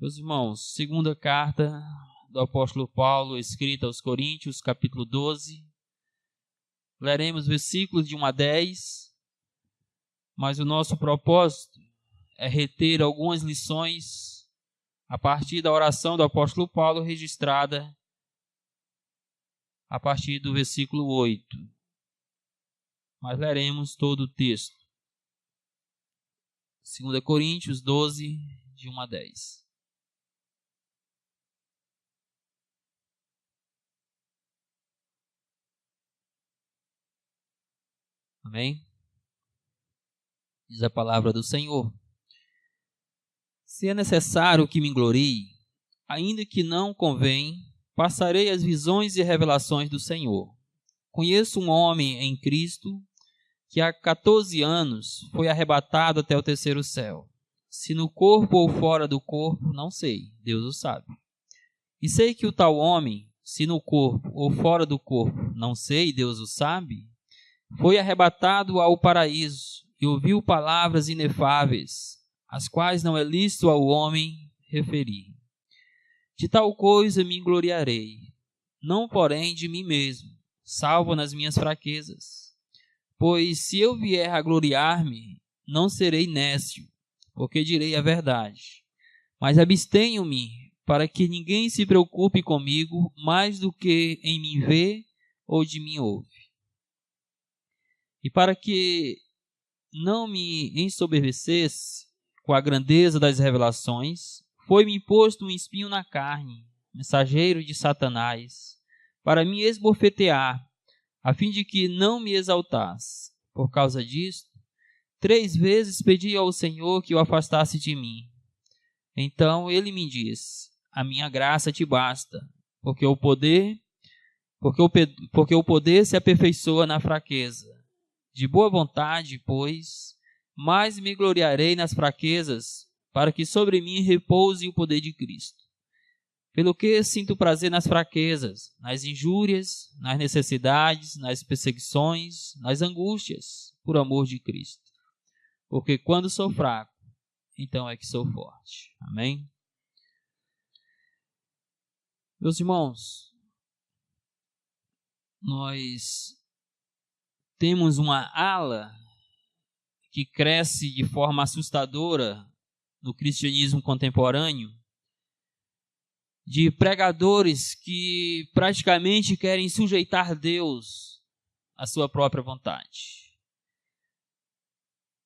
Meus irmãos, segunda carta do apóstolo Paulo, escrita aos Coríntios, capítulo 12. Leremos versículos de 1 a 10, mas o nosso propósito é reter algumas lições a partir da oração do apóstolo Paulo, registrada a partir do versículo 8. Mas leremos todo o texto. 2 Coríntios 12, de 1 a 10. Amém? Diz a palavra do Senhor. Se é necessário que me glorie, ainda que não convém, passarei as visões e revelações do Senhor. Conheço um homem em Cristo que há 14 anos foi arrebatado até o terceiro céu. Se no corpo ou fora do corpo, não sei, Deus o sabe. E sei que o tal homem, se no corpo ou fora do corpo, não sei, Deus o sabe, foi arrebatado ao paraíso e ouviu palavras inefáveis, as quais não é lícito ao homem referir. De tal coisa me gloriarei, não porém de mim mesmo, salvo nas minhas fraquezas. Pois se eu vier a gloriar-me, não serei nécio, porque direi a verdade. Mas abstenho-me, para que ninguém se preocupe comigo mais do que em mim vê ou de mim ouve. E para que não me ensoberbecesse com a grandeza das revelações, foi-me imposto um espinho na carne, mensageiro de Satanás, para me esbofetear, a fim de que não me exaltasse. Por causa disto, 3 vezes pedi ao Senhor que o afastasse de mim. Então ele me disse: a minha graça te basta, porque o poder se aperfeiçoa na fraqueza. De boa vontade, pois, mais me gloriarei nas fraquezas, para que sobre mim repouse o poder de Cristo. Pelo que sinto prazer nas fraquezas, nas injúrias, nas necessidades, nas perseguições, nas angústias, por amor de Cristo. Porque quando sou fraco, então é que sou forte. Amém? Meus irmãos, nós temos uma ala que cresce de forma assustadora no cristianismo contemporâneo, de pregadores que praticamente querem sujeitar Deus à sua própria vontade.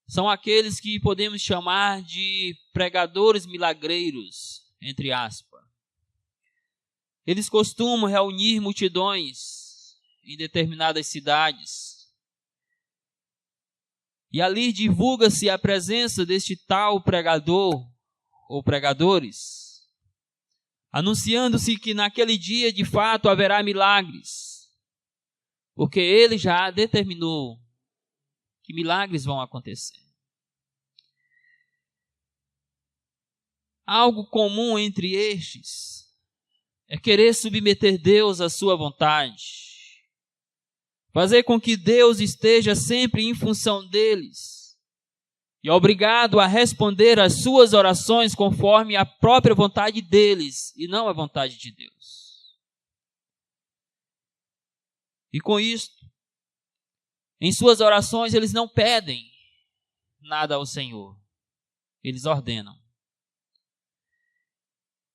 São aqueles que podemos chamar de pregadores milagreiros, entre aspas. Eles costumam reunir multidões em determinadas cidades, e ali divulga-se a presença deste tal pregador ou pregadores, anunciando-se que naquele dia de fato haverá milagres, porque ele já determinou que milagres vão acontecer. Algo comum entre estes é querer submeter Deus à sua vontade, fazer com que Deus esteja sempre em função deles e obrigado a responder às suas orações conforme a própria vontade deles e não a vontade de Deus. E com isto, em suas orações eles não pedem nada ao Senhor, eles ordenam.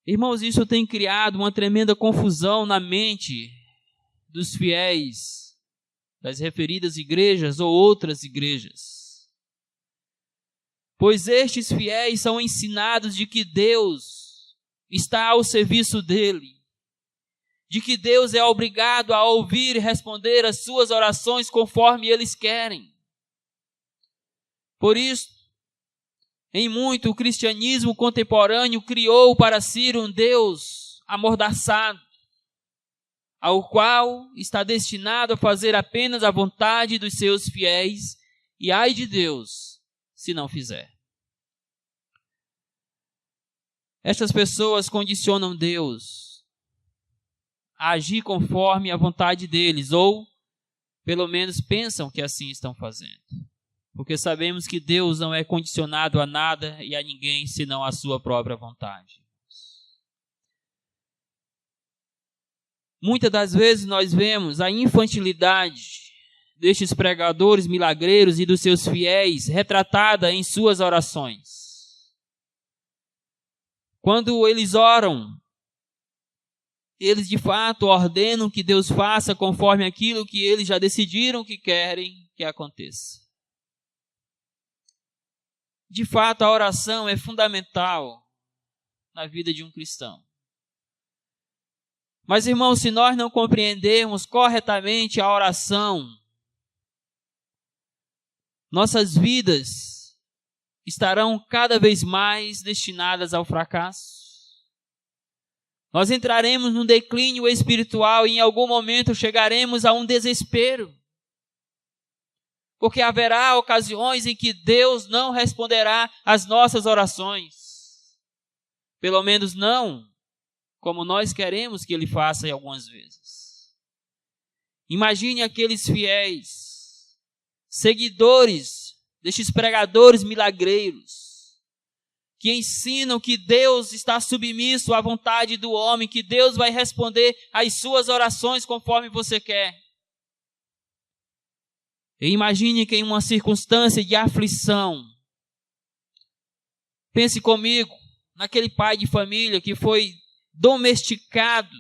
Irmãos, isso tem criado uma tremenda confusão na mente dos fiéis das referidas igrejas ou outras igrejas. Pois estes fiéis são ensinados de que Deus está ao serviço dele, de que Deus é obrigado a ouvir e responder às suas orações conforme eles querem. Por isso, em muito, o cristianismo contemporâneo criou para si um Deus amordaçado, ao qual está destinado a fazer apenas a vontade dos seus fiéis, e ai de Deus se não fizer. Estas pessoas condicionam Deus a agir conforme a vontade deles, ou pelo menos pensam que assim estão fazendo. Porque sabemos que Deus não é condicionado a nada e a ninguém senão a sua própria vontade. Muitas das vezes nós vemos a infantilidade destes pregadores milagreiros e dos seus fiéis retratada em suas orações. Quando eles oram, eles de fato ordenam que Deus faça conforme aquilo que eles já decidiram que querem que aconteça. De fato, a oração é fundamental na vida de um cristão. Mas, irmãos, se nós não compreendermos corretamente a oração, nossas vidas estarão cada vez mais destinadas ao fracasso. Nós entraremos num declínio espiritual e em algum momento chegaremos a um desespero. Porque haverá ocasiões em que Deus não responderá às nossas orações. Pelo menos não como nós queremos que Ele faça em algumas vezes. Imagine aqueles fiéis, seguidores destes pregadores milagreiros, que ensinam que Deus está submisso à vontade do homem, que Deus vai responder às suas orações conforme você quer. E imagine que em uma circunstância de aflição, pense comigo, naquele pai de família que foi domesticado,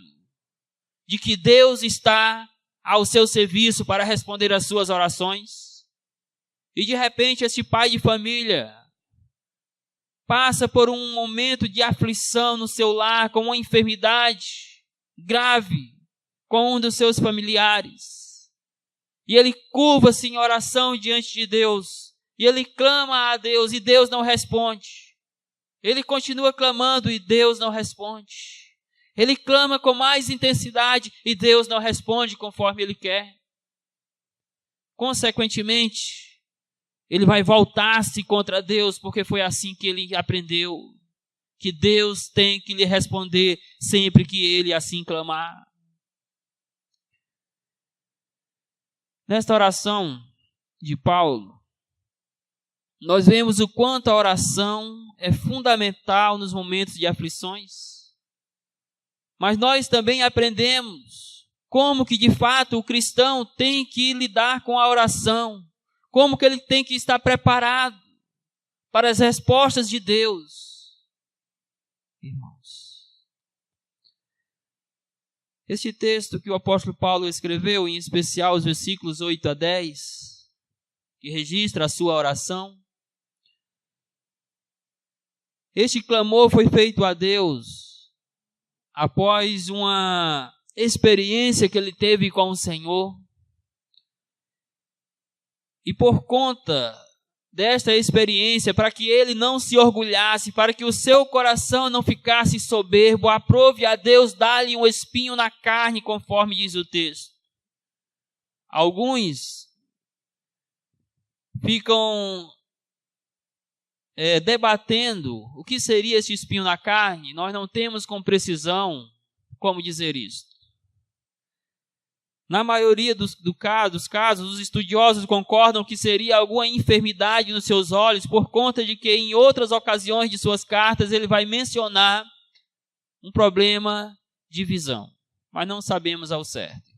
de que Deus está ao seu serviço para responder às suas orações, e de repente esse pai de família passa por um momento de aflição no seu lar, com uma enfermidade grave com um dos seus familiares. E ele curva-se em oração diante de Deus. E ele clama a Deus e Deus não responde. Ele continua clamando e Deus não responde. Ele clama com mais intensidade e Deus não responde conforme ele quer. Consequentemente, ele vai voltar-se contra Deus, porque foi assim que ele aprendeu, que Deus tem que lhe responder sempre que ele assim clamar. Nesta oração de Paulo, nós vemos o quanto a oração é fundamental nos momentos de aflições, mas nós também aprendemos como que de fato o cristão tem que lidar com a oração, como que ele tem que estar preparado para as respostas de Deus. Irmãos, este texto que o apóstolo Paulo escreveu, em especial os versículos 8 a 10, que registra a sua oração, este clamor foi feito a Deus após uma experiência que ele teve com o Senhor. E por conta desta experiência, para que ele não se orgulhasse, para que o seu coração não ficasse soberbo, aprove a Deus dar-lhe um espinho na carne, conforme diz o texto. Alguns ficam debatendo o que seria esse espinho na carne. Nós não temos com precisão como dizer isso. Na maioria dos casos, os estudiosos concordam que seria alguma enfermidade nos seus olhos, por conta de que em outras ocasiões de suas cartas ele vai mencionar um problema de visão. Mas não sabemos ao certo.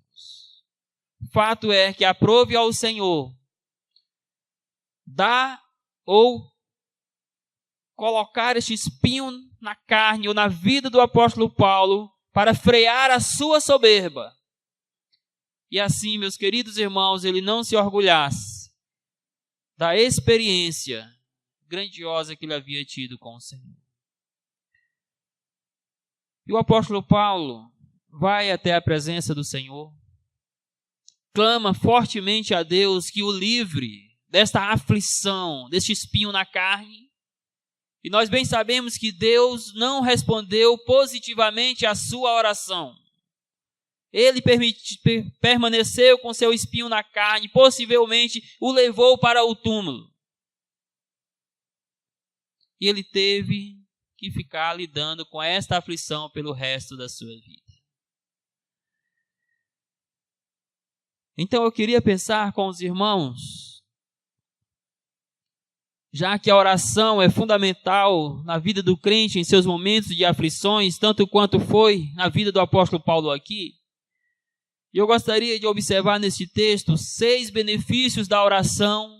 O fato é que aprove ao Senhor dar ou colocar este espinho na carne ou na vida do apóstolo Paulo para frear a sua soberba. E assim, meus queridos irmãos, ele não se orgulhasse da experiência grandiosa que ele havia tido com o Senhor. E o apóstolo Paulo vai até a presença do Senhor, clama fortemente a Deus que o livre desta aflição, deste espinho na carne. E nós bem sabemos que Deus não respondeu positivamente à sua oração. Ele permaneceu com seu espinho na carne, possivelmente o levou para o túmulo. E ele teve que ficar lidando com esta aflição pelo resto da sua vida. Então eu queria pensar com os irmãos, já que a oração é fundamental na vida do crente em seus momentos de aflições, tanto quanto foi na vida do apóstolo Paulo aqui, E eu gostaria de observar neste texto 6 benefícios da oração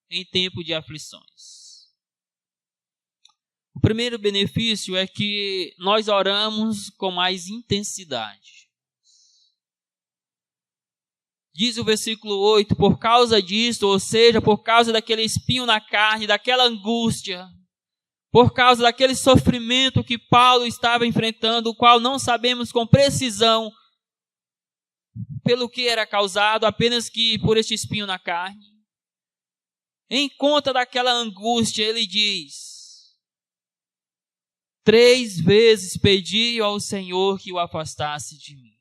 em tempo de aflições. O primeiro benefício é que nós oramos com mais intensidade. Diz o versículo 8, por causa disto, ou seja, por causa daquele espinho na carne, daquela angústia, por causa daquele sofrimento que Paulo estava enfrentando, o qual não sabemos com precisão pelo que era causado, apenas que por este espinho na carne. Em conta daquela angústia, ele diz: 3 vezes pedi ao Senhor que o afastasse de mim.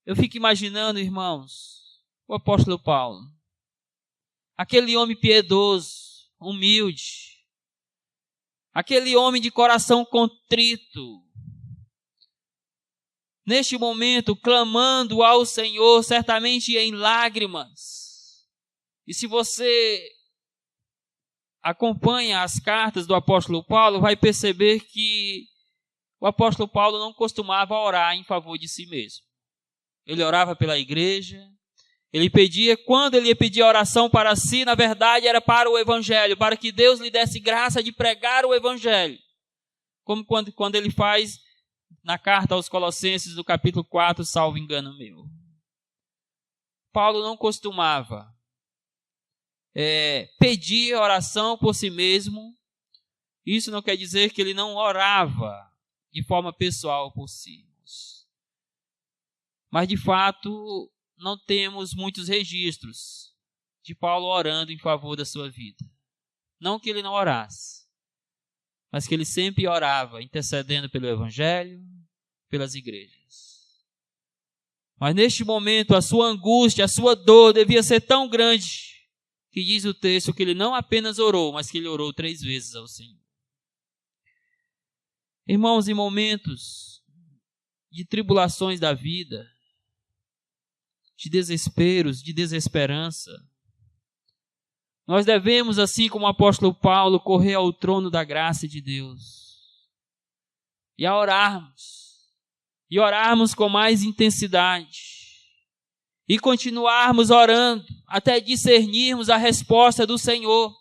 Eu fico imaginando, irmãos, o apóstolo Paulo, aquele homem piedoso, humilde, aquele homem de coração contrito, neste momento clamando ao Senhor, certamente em lágrimas. E se você acompanha as cartas do apóstolo Paulo, vai perceber que o apóstolo Paulo não costumava orar em favor de si mesmo. Ele orava pela igreja, ele pedia, quando ele pedia oração para si, na verdade era para o evangelho, para que Deus lhe desse graça de pregar o evangelho. Como quando ele faz na carta aos Colossenses, no capítulo 4, salvo engano meu. Paulo não costumava pedir oração por si mesmo. Isso não quer dizer que ele não orava de forma pessoal por si. Mas, de fato, não temos muitos registros de Paulo orando em favor da sua vida. Não que ele não orasse, mas que ele sempre orava, intercedendo pelo evangelho, pelas igrejas. Mas, neste momento, a sua angústia, a sua dor devia ser tão grande, que diz o texto que ele não apenas orou, mas que ele orou 3 vezes ao Senhor. Irmãos, em momentos de tribulações da vida, de desesperos, de desesperança, nós devemos, assim como o apóstolo Paulo, correr ao trono da graça de Deus e orarmos com mais intensidade e continuarmos orando até discernirmos a resposta do Senhor.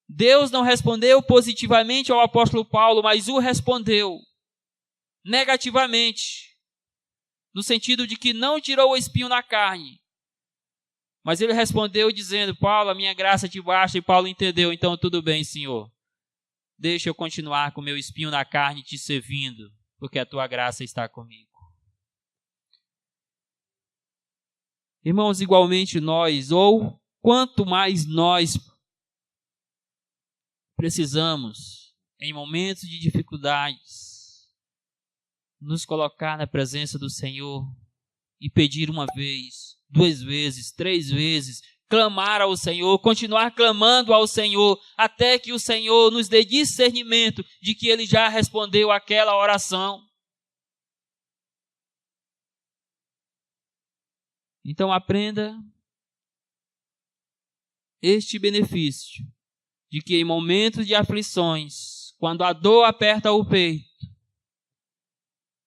Deus não respondeu positivamente ao apóstolo Paulo, mas o respondeu negativamente, no sentido de que não tirou o espinho na carne. Mas ele respondeu dizendo: Paulo, a minha graça te basta. E Paulo entendeu: então tudo bem, Senhor. Deixa eu continuar com o meu espinho na carne te servindo, porque a tua graça está comigo. Irmãos, igualmente nós, ou quanto mais nós precisamos, em momentos de dificuldades, nos colocar na presença do Senhor e pedir 1 vez, 2 vezes, 3 vezes, clamar ao Senhor, continuar clamando ao Senhor, até que o Senhor nos dê discernimento de que Ele já respondeu aquela oração. Então aprenda este benefício, de que em momentos de aflições, quando a dor aperta o peito,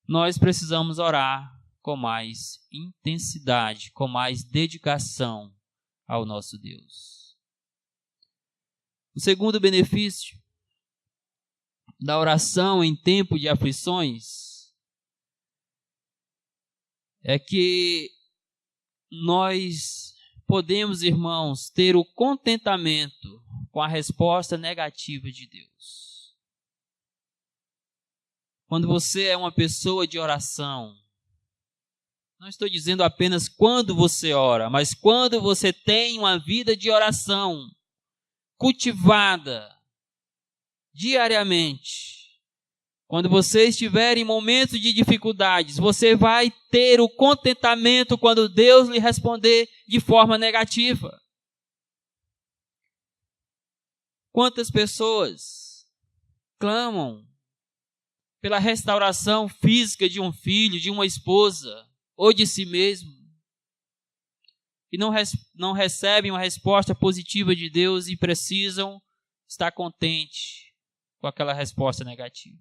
nós precisamos orar com mais intensidade, com mais dedicação ao nosso Deus. O segundo benefício da oração em tempo de aflições é que nós podemos, irmãos, ter o contentamento com a resposta negativa de Deus. Quando você é uma pessoa de oração, não estou dizendo apenas quando você ora, mas quando você tem uma vida de oração cultivada diariamente, quando você estiver em momentos de dificuldades, você vai ter o contentamento quando Deus lhe responder de forma negativa. Quantas pessoas clamam pela restauração física de um filho, de uma esposa, ou de si mesmo, e não recebem uma resposta positiva de Deus e precisam estar contentes com aquela resposta negativa.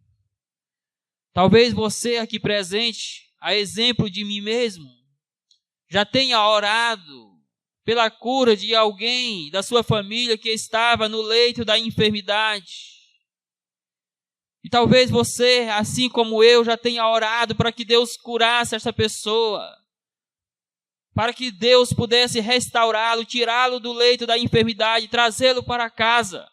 Talvez você aqui presente, a exemplo de mim mesmo, já tenha orado pela cura de alguém da sua família que estava no leito da enfermidade. E talvez você, assim como eu, já tenha orado para que Deus curasse essa pessoa, para que Deus pudesse restaurá-lo, tirá-lo do leito da enfermidade, trazê-lo para casa.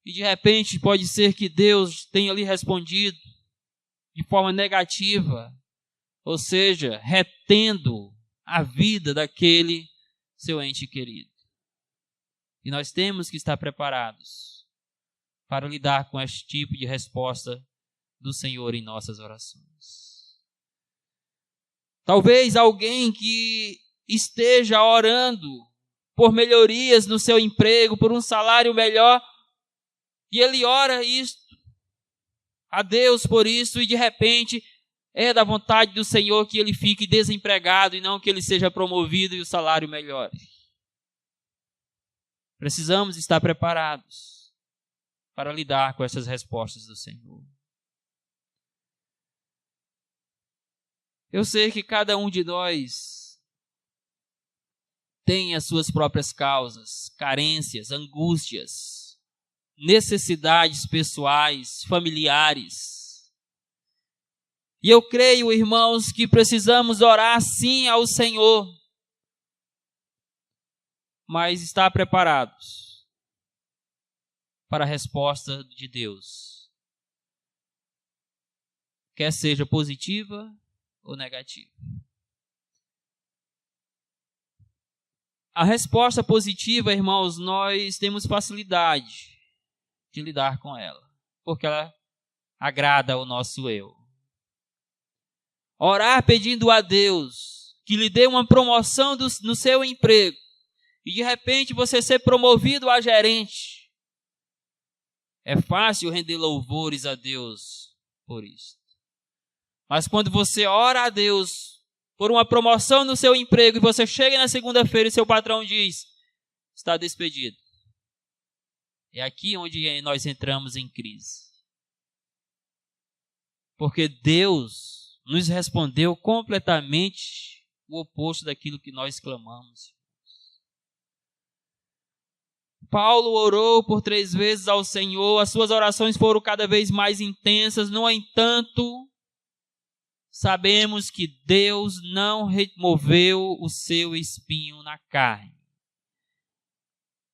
E de repente pode ser que Deus tenha lhe respondido de forma negativa, ou seja, retendo a vida daquele seu ente querido. E nós temos que estar preparados para lidar com este tipo de resposta do Senhor em nossas orações. Talvez alguém que esteja orando por melhorias no seu emprego, por um salário melhor, e ele ora isto a Deus por isso, e de repente é da vontade do Senhor que ele fique desempregado e não que ele seja promovido e o salário melhore. Precisamos estar preparados para lidar com essas respostas do Senhor. Eu sei que cada um de nós tem as suas próprias causas, carências, angústias, necessidades pessoais, familiares. E eu creio, irmãos, que precisamos orar sim ao Senhor, mas estar preparados para a resposta de Deus, quer seja positiva ou negativa. A resposta positiva, irmãos, nós temos facilidade de lidar com ela, porque ela agrada ao nosso eu. Orar pedindo a Deus que lhe dê uma promoção no seu emprego e de repente você ser promovido a gerente. É fácil render louvores a Deus por isso. Mas quando você ora a Deus por uma promoção no seu emprego e você chega na segunda-feira e seu patrão diz, está despedido. É aqui onde nós entramos em crise. Porque Deus nos respondeu completamente o oposto daquilo que nós clamamos. Paulo orou por 3 vezes ao Senhor, as suas orações foram cada vez mais intensas. No entanto, sabemos que Deus não removeu o seu espinho na carne.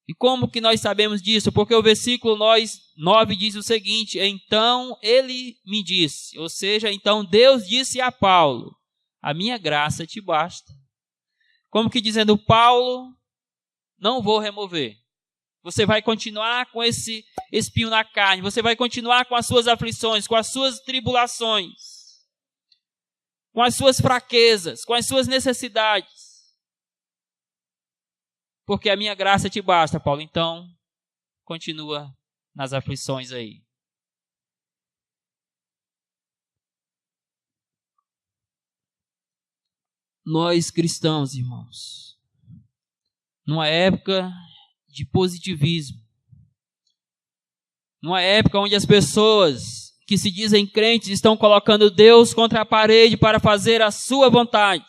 E como que nós sabemos disso? Porque o versículo 9 diz o seguinte, então ele me disse, ou seja, então Deus disse a Paulo, a minha graça te basta. Como que dizendo, Paulo, não vou remover. Você vai continuar com esse espinho na carne, você vai continuar com as suas aflições, com as suas tribulações, com as suas fraquezas, com as suas necessidades. Porque a minha graça te basta, Paulo. Então, continua nas aflições aí. Nós cristãos, irmãos, numa época de positivismo, numa época onde as pessoas que se dizem crentes estão colocando Deus contra a parede para fazer a sua vontade,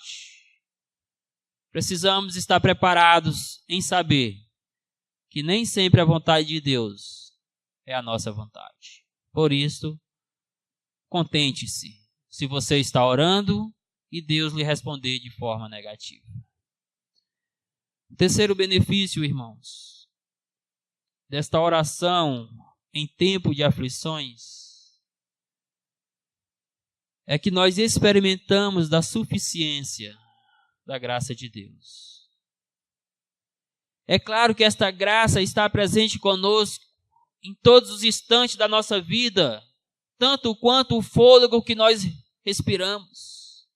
precisamos estar preparados em saber que nem sempre a vontade de Deus é a nossa vontade. Por isso, contente-se se você está orando e Deus lhe responder de forma negativa. Terceiro benefício, irmãos, desta oração em tempo de aflições é que nós experimentamos da suficiência da graça de Deus. É claro que esta graça está presente conosco em todos os instantes da nossa vida, tanto quanto o fôlego que nós respiramos.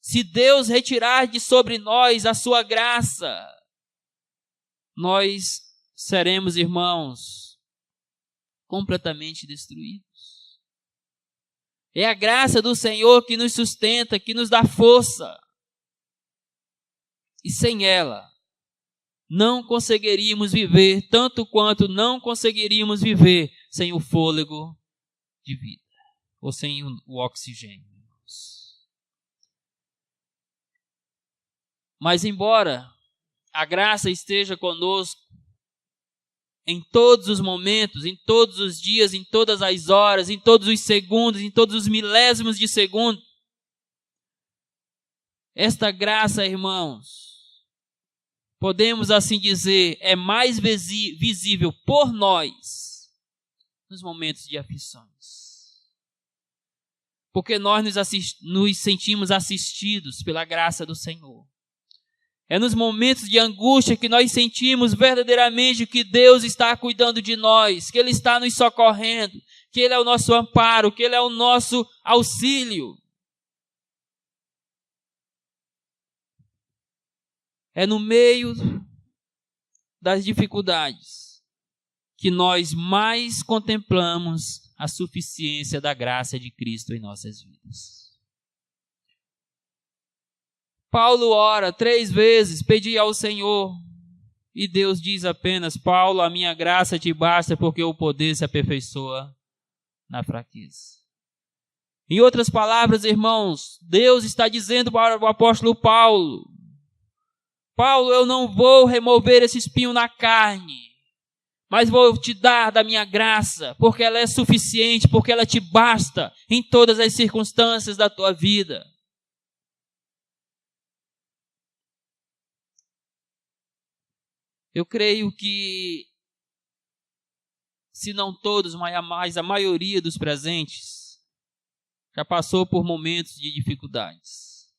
Se Deus retirar de sobre nós a sua graça, nós seremos, irmãos, completamente destruídos. É a graça do Senhor que nos sustenta, que nos dá força. E sem ela, não conseguiríamos viver tanto quanto não conseguiríamos viver sem o fôlego de vida, ou sem o oxigênio. Mas embora a graça esteja conosco em todos os momentos, em todos os dias, em todas as horas, em todos os segundos, em todos os milésimos de segundo, esta graça, irmãos, podemos assim dizer, é mais visível por nós nos momentos de aflições. Porque nós nos sentimos assistidos pela graça do Senhor. É nos momentos de angústia que nós sentimos verdadeiramente que Deus está cuidando de nós, que Ele está nos socorrendo, que Ele é o nosso amparo, que Ele é o nosso auxílio. É no meio das dificuldades que nós mais contemplamos a suficiência da graça de Cristo em nossas vidas. Paulo ora 3 vezes, pedi ao Senhor, e Deus diz apenas: Paulo, a minha graça te basta, porque o poder se aperfeiçoa na fraqueza. Em outras palavras, irmãos, Deus está dizendo para o apóstolo Paulo: Paulo, eu não vou remover esse espinho na carne, mas vou te dar da minha graça, porque ela é suficiente, porque ela te basta em todas as circunstâncias da tua vida. Eu creio que, se não todos, mas a maioria dos presentes já passou por momentos de dificuldades,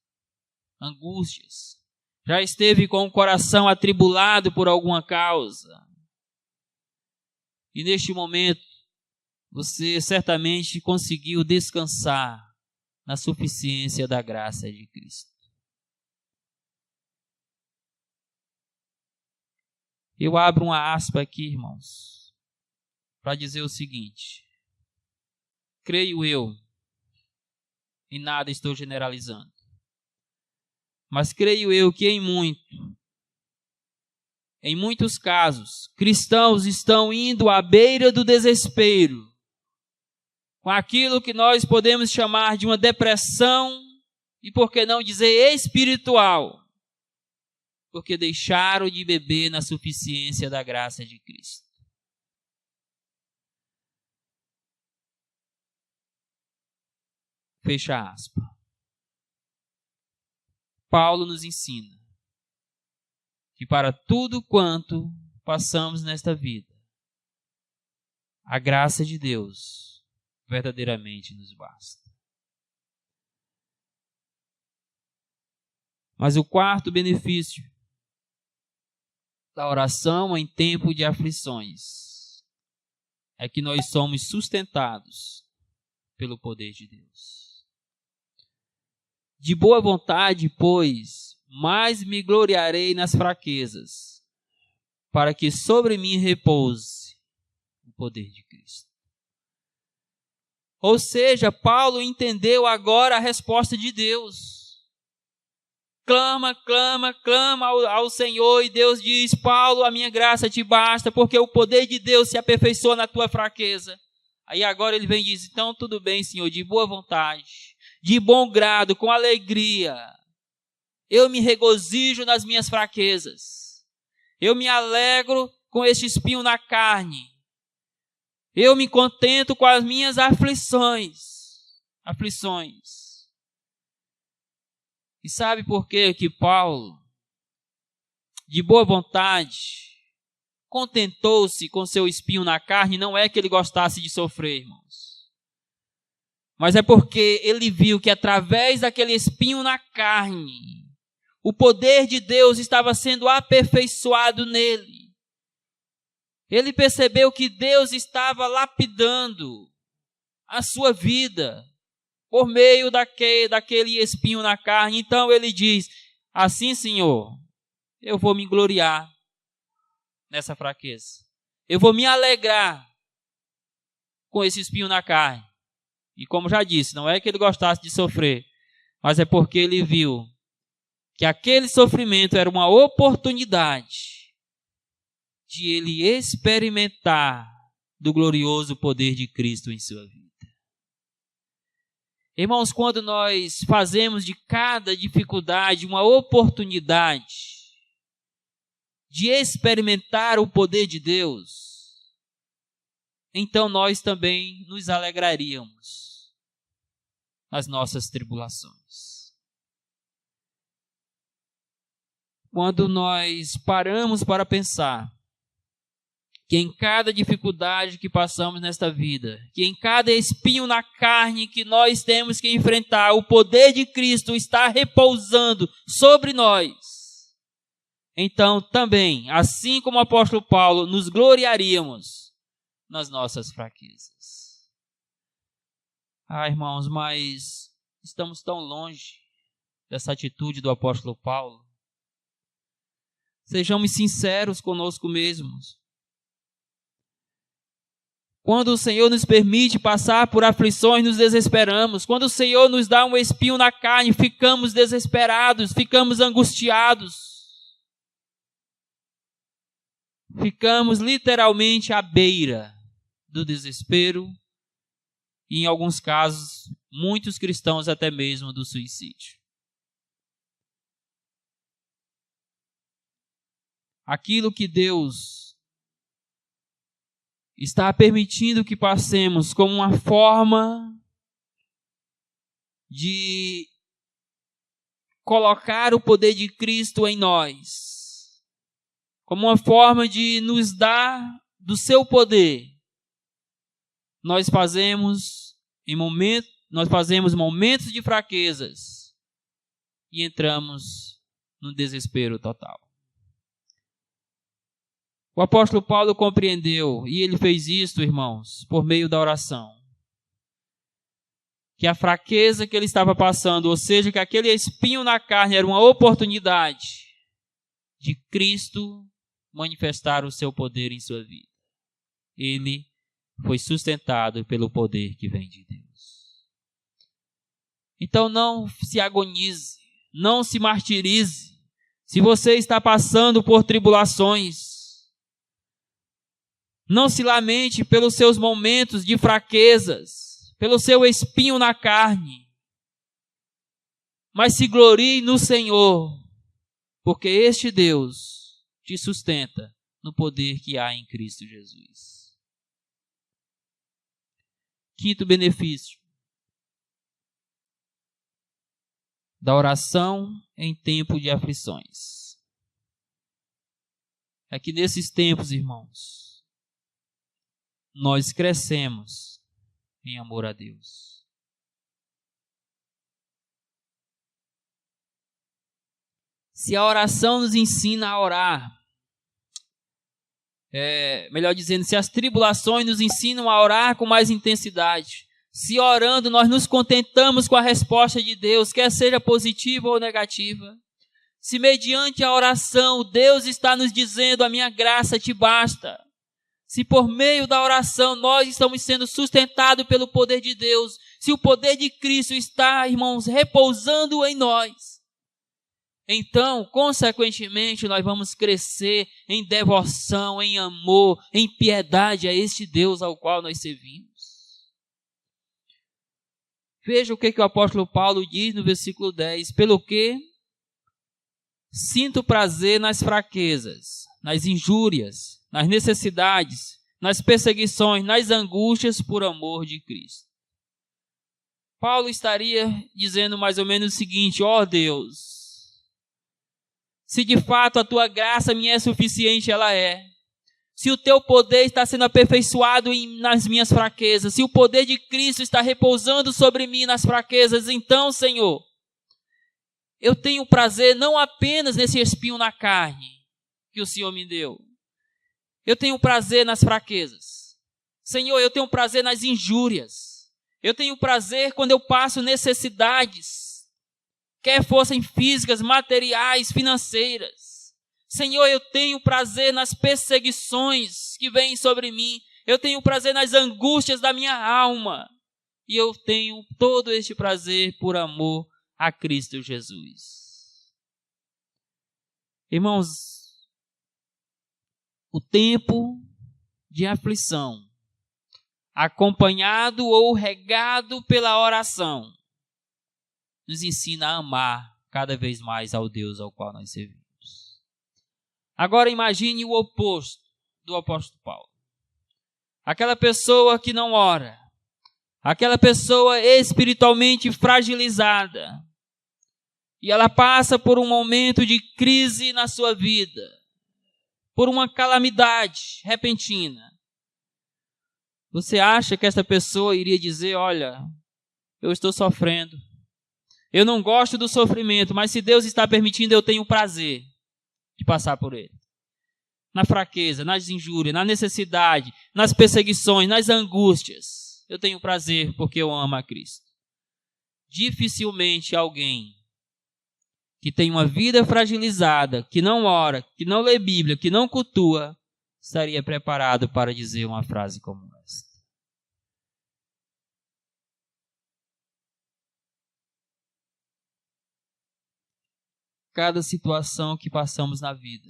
angústias, já esteve com o coração atribulado por alguma causa. E neste momento, você certamente conseguiu descansar na suficiência da graça de Cristo. Eu abro uma aspa aqui, irmãos, para dizer o seguinte: creio eu, e nada estou generalizando, mas creio eu que em muitos casos, cristãos estão indo à beira do desespero, com aquilo que nós podemos chamar de uma depressão, e por que não dizer espiritual, porque deixaram de beber na suficiência da graça de Cristo. Fecha aspa. Paulo nos ensina que para tudo quanto passamos nesta vida, a graça de Deus verdadeiramente nos basta. Mas o quarto benefício da oração em tempo de aflições é que nós somos sustentados pelo poder de Deus. De boa vontade, pois, mais me gloriarei nas fraquezas, para que sobre mim repouse o poder de Cristo. Ou seja, Paulo entendeu agora a resposta de Deus. Clama ao Senhor, e Deus diz: Paulo, a minha graça te basta, porque o poder de Deus se aperfeiçoa na tua fraqueza. Aí agora ele vem e diz: então tudo bem, Senhor, de boa vontade, de bom grado, com alegria, eu me regozijo nas minhas fraquezas, eu me alegro com este espinho na carne, eu me contento com as minhas aflições. E sabe por que Paulo, de boa vontade, contentou-se com seu espinho na carne? Não é que ele gostasse de sofrer, irmãos, mas é porque ele viu que através daquele espinho na carne, o poder de Deus estava sendo aperfeiçoado nele. Ele percebeu que Deus estava lapidando a sua vida por meio daquele espinho na carne. Então ele diz: assim, Senhor, eu vou me gloriar nessa fraqueza. Eu vou me alegrar com esse espinho na carne. E como já disse, não é que ele gostasse de sofrer, mas é porque ele viu que aquele sofrimento era uma oportunidade de ele experimentar do glorioso poder de Cristo em sua vida. Irmãos, quando nós fazemos de cada dificuldade uma oportunidade de experimentar o poder de Deus, então nós também nos alegraríamos nas nossas tribulações. Quando nós paramos para pensar que em cada dificuldade que passamos nesta vida, que em cada espinho na carne que nós temos que enfrentar, o poder de Cristo está repousando sobre nós, então também, assim como o apóstolo Paulo, nos gloriaríamos nas nossas fraquezas. Irmãos, mas estamos tão longe dessa atitude do apóstolo Paulo. Sejamos sinceros conosco mesmos. Quando o Senhor nos permite passar por aflições, nos desesperamos. Quando o Senhor nos dá um espinho na carne, ficamos desesperados, ficamos angustiados. Ficamos literalmente à beira do desespero e, em alguns casos, muitos cristãos até mesmo do suicídio. Aquilo que Deus está permitindo que passemos como uma forma de colocar o poder de Cristo em nós, como uma forma de nos dar do seu poder. Nós fazemos momentos de fraquezas e entramos no desespero total. O apóstolo Paulo compreendeu, e ele fez isso, irmãos, por meio da oração, que a fraqueza que ele estava passando, ou seja, que aquele espinho na carne era uma oportunidade de Cristo manifestar o seu poder em sua vida. Ele foi sustentado pelo poder que vem de Deus. Então não se agonize, não se martirize. Se você está passando por tribulações, não se lamente pelos seus momentos de fraquezas, pelo seu espinho na carne, mas se glorie no Senhor, porque este Deus te sustenta no poder que há em Cristo Jesus. Quinto benefício da oração em tempo de aflições. É que nesses tempos, irmãos, nós crescemos em amor a Deus. Se a oração nos ensina a orar, melhor dizendo, se as tribulações nos ensinam a orar com mais intensidade, se orando nós nos contentamos com a resposta de Deus, quer seja positiva ou negativa, se mediante a oração Deus está nos dizendo: a minha graça te basta, se por meio da oração nós estamos sendo sustentados pelo poder de Deus, se o poder de Cristo está, irmãos, repousando em nós, então, consequentemente, nós vamos crescer em devoção, em amor, em piedade a este Deus ao qual nós servimos. Veja o que o apóstolo Paulo diz no versículo 10. Pelo que sinto prazer nas fraquezas, nas injúrias, nas necessidades, nas perseguições, nas angústias por amor de Cristo. Paulo estaria dizendo mais ou menos o seguinte: ó Deus, se de fato a tua graça me é suficiente, ela é. Se o teu poder está sendo aperfeiçoado nas minhas fraquezas, se o poder de Cristo está repousando sobre mim nas fraquezas, então, Senhor, eu tenho prazer não apenas nesse espinho na carne que o Senhor me deu. Eu tenho prazer nas fraquezas. Senhor, eu tenho prazer nas injúrias. Eu tenho prazer quando eu passo necessidades, quer fossem físicas, materiais, financeiras. Senhor, eu tenho prazer nas perseguições que vêm sobre mim. Eu tenho prazer nas angústias da minha alma. E eu tenho todo este prazer por amor a Cristo Jesus. Irmãos, o tempo de aflição, acompanhado ou regado pela oração, nos ensina a amar cada vez mais ao Deus ao qual nós servimos. Agora imagine o oposto do apóstolo Paulo. Aquela pessoa que não ora, aquela pessoa espiritualmente fragilizada, e ela passa por um momento de crise na sua vida, por uma calamidade repentina. Você acha que essa pessoa iria dizer, olha, eu estou sofrendo, eu não gosto do sofrimento, mas se Deus está permitindo, eu tenho prazer de passar por ele. Na fraqueza, nas injúrias, na necessidade, nas perseguições, nas angústias, eu tenho prazer porque eu amo a Cristo. Dificilmente alguém que tem uma vida fragilizada, que não ora, que não lê Bíblia, que não cultua, estaria preparado para dizer uma frase como esta. Cada situação que passamos na vida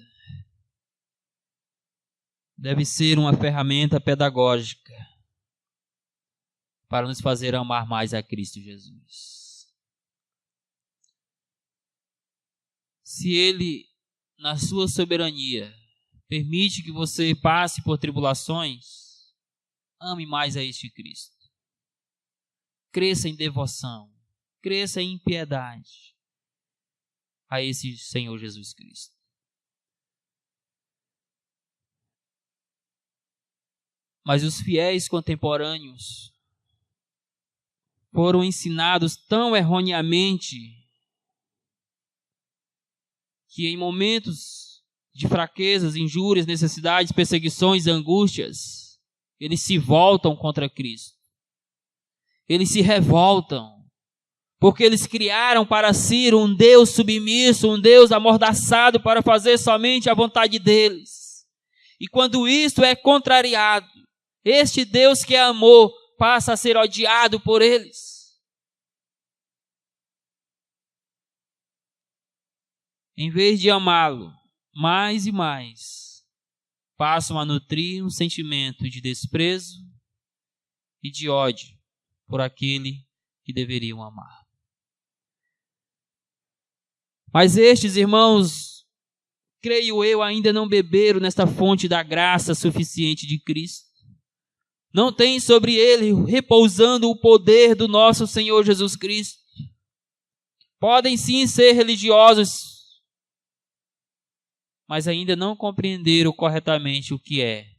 deve ser uma ferramenta pedagógica para nos fazer amar mais a Cristo Jesus. Se Ele, na sua soberania, permite que você passe por tribulações, ame mais a este Cristo. Cresça em devoção, cresça em piedade a esse Senhor Jesus Cristo. Mas os fiéis contemporâneos foram ensinados tão erroneamente que em momentos de fraquezas, injúrias, necessidades, perseguições, angústias, eles se voltam contra Cristo. Eles se revoltam, porque eles criaram para si um Deus submisso, um Deus amordaçado para fazer somente a vontade deles. E quando isto é contrariado, este Deus que é amor passa a ser odiado por eles. Em vez de amá-lo mais e mais, passam a nutrir um sentimento de desprezo e de ódio por aquele que deveriam amar. Mas estes irmãos, creio eu, ainda não beberam nesta fonte da graça suficiente de Cristo. Não tem sobre ele repousando o poder do nosso Senhor Jesus Cristo. Podem sim ser religiosos, mas ainda não compreenderam corretamente o que é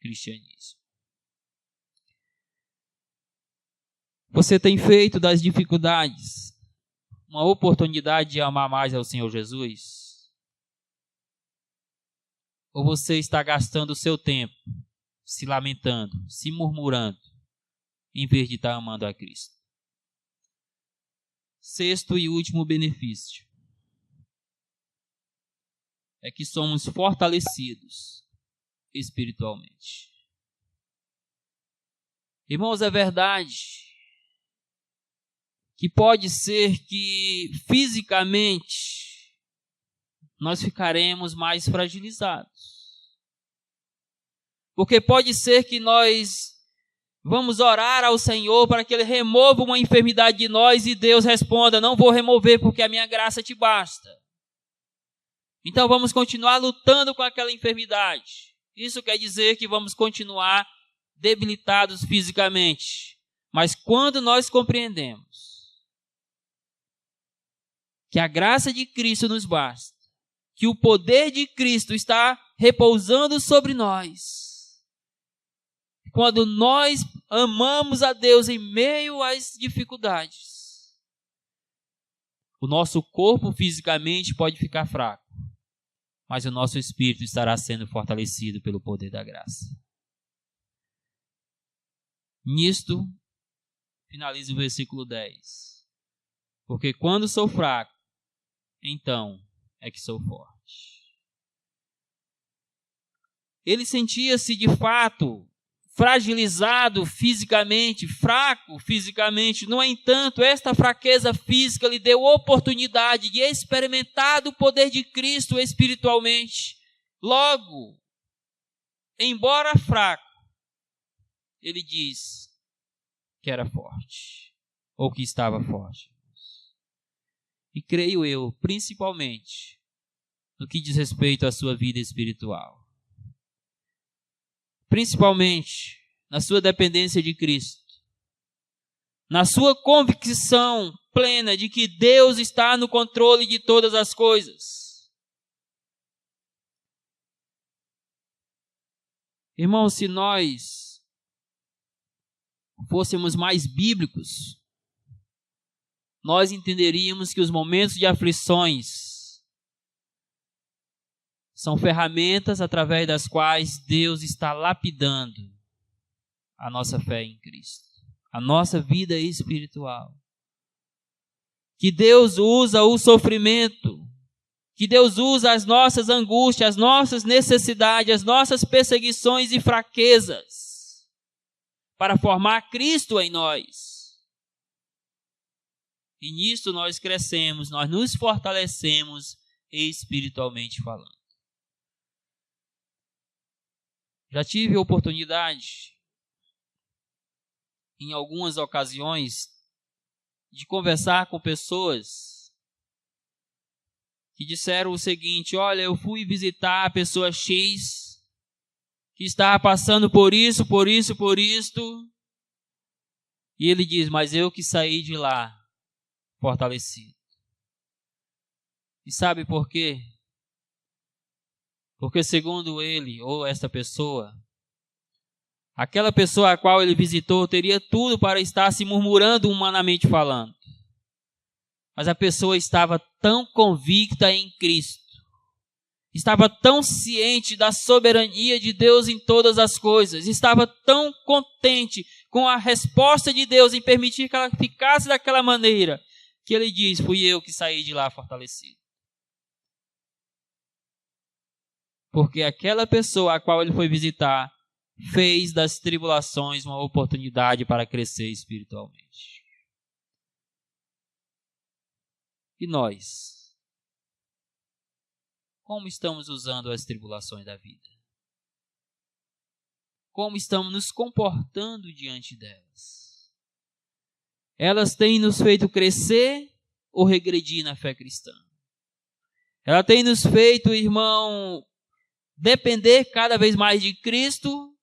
cristianismo. Você tem feito das dificuldades uma oportunidade de amar mais ao Senhor Jesus? Ou você está gastando o seu tempo se lamentando, se murmurando, em vez de estar amando a Cristo? Sexto e último benefício é que somos fortalecidos espiritualmente. Irmãos, é verdade que pode ser que fisicamente nós ficaremos mais fragilizados. Porque pode ser que nós vamos orar ao Senhor para que Ele remova uma enfermidade de nós e Deus responda, não vou remover porque a minha graça te basta. Então vamos continuar lutando com aquela enfermidade. Isso quer dizer que vamos continuar debilitados fisicamente. Mas quando nós compreendemos que a graça de Cristo nos basta, que o poder de Cristo está repousando sobre nós, quando nós amamos a Deus em meio às dificuldades, o nosso corpo fisicamente pode ficar fraco, mas o nosso espírito estará sendo fortalecido pelo poder da graça. Nisto, finaliza o versículo 10. Porque quando sou fraco, então é que sou forte. Ele sentia-se de fato fragilizado fisicamente, fraco fisicamente. No entanto, esta fraqueza física lhe deu oportunidade de experimentar o poder de Cristo espiritualmente. Logo, embora fraco, ele diz que era forte, ou que estava forte. E creio eu, principalmente, no que diz respeito à sua vida espiritual. Principalmente na sua dependência de Cristo. Na sua convicção plena de que Deus está no controle de todas as coisas. Irmãos, se nós fôssemos mais bíblicos, nós entenderíamos que os momentos de aflições são ferramentas através das quais Deus está lapidando a nossa fé em Cristo, a nossa vida espiritual. Que Deus usa o sofrimento, que Deus usa as nossas angústias, as nossas necessidades, as nossas perseguições e fraquezas para formar Cristo em nós. E nisso nós crescemos, nós nos fortalecemos espiritualmente falando. Já tive a oportunidade, em algumas ocasiões, de conversar com pessoas que disseram o seguinte: olha, eu fui visitar a pessoa X, que estava passando por isso, por isso, por isto. E ele diz, mas eu que saí de lá fortalecido. E sabe por quê? Porque segundo ele, ou esta pessoa, aquela pessoa a qual ele visitou teria tudo para estar se murmurando humanamente falando. Mas a pessoa estava tão convicta em Cristo, estava tão ciente da soberania de Deus em todas as coisas, estava tão contente com a resposta de Deus em permitir que ela ficasse daquela maneira, que ele diz, fui eu que saí de lá fortalecido. Porque aquela pessoa a qual ele foi visitar fez das tribulações uma oportunidade para crescer espiritualmente. E nós? Como estamos usando as tribulações da vida? Como estamos nos comportando diante delas? Elas têm nos feito crescer ou regredir na fé cristã? Ela tem nos feito, irmão, depender cada vez mais de Cristo,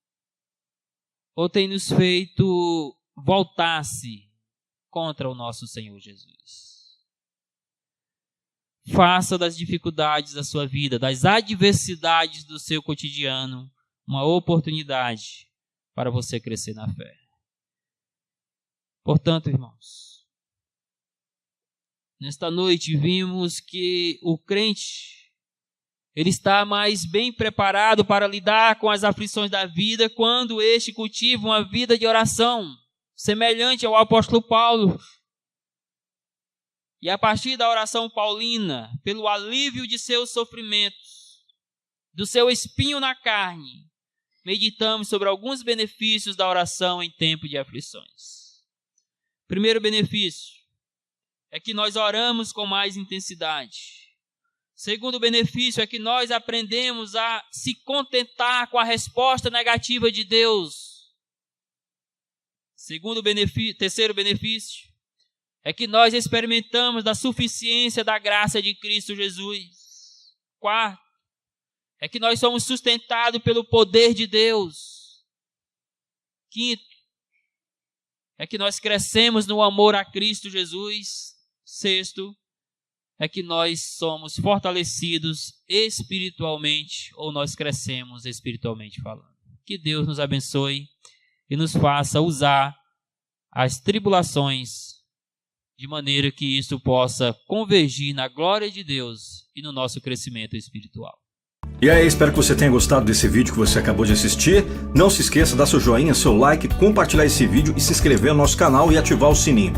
ou tem nos feito voltar-se contra o nosso Senhor Jesus? Faça das dificuldades da sua vida, das adversidades do seu cotidiano, uma oportunidade para você crescer na fé. Portanto, irmãos, nesta noite vimos que o crente, ele está mais bem preparado para lidar com as aflições da vida quando este cultiva uma vida de oração, semelhante ao apóstolo Paulo. E a partir da oração paulina, pelo alívio de seus sofrimentos, do seu espinho na carne, meditamos sobre alguns benefícios da oração em tempo de aflições. Primeiro benefício é que nós oramos com mais intensidade. Segundo benefício é que nós aprendemos a se contentar com a resposta negativa de Deus. Terceiro benefício é que nós experimentamos da suficiência da graça de Cristo Jesus. Quarto, é que nós somos sustentados pelo poder de Deus. Quinto, é que nós crescemos no amor a Cristo Jesus. Sexto, é que nós somos fortalecidos espiritualmente, ou nós crescemos espiritualmente falando. Que Deus nos abençoe e nos faça usar as tribulações de maneira que isso possa convergir na glória de Deus e no nosso crescimento espiritual. E aí, espero que você tenha gostado desse vídeo que você acabou de assistir. Não se esqueça de dar seu joinha, seu like, compartilhar esse vídeo e se inscrever no nosso canal e ativar o sininho.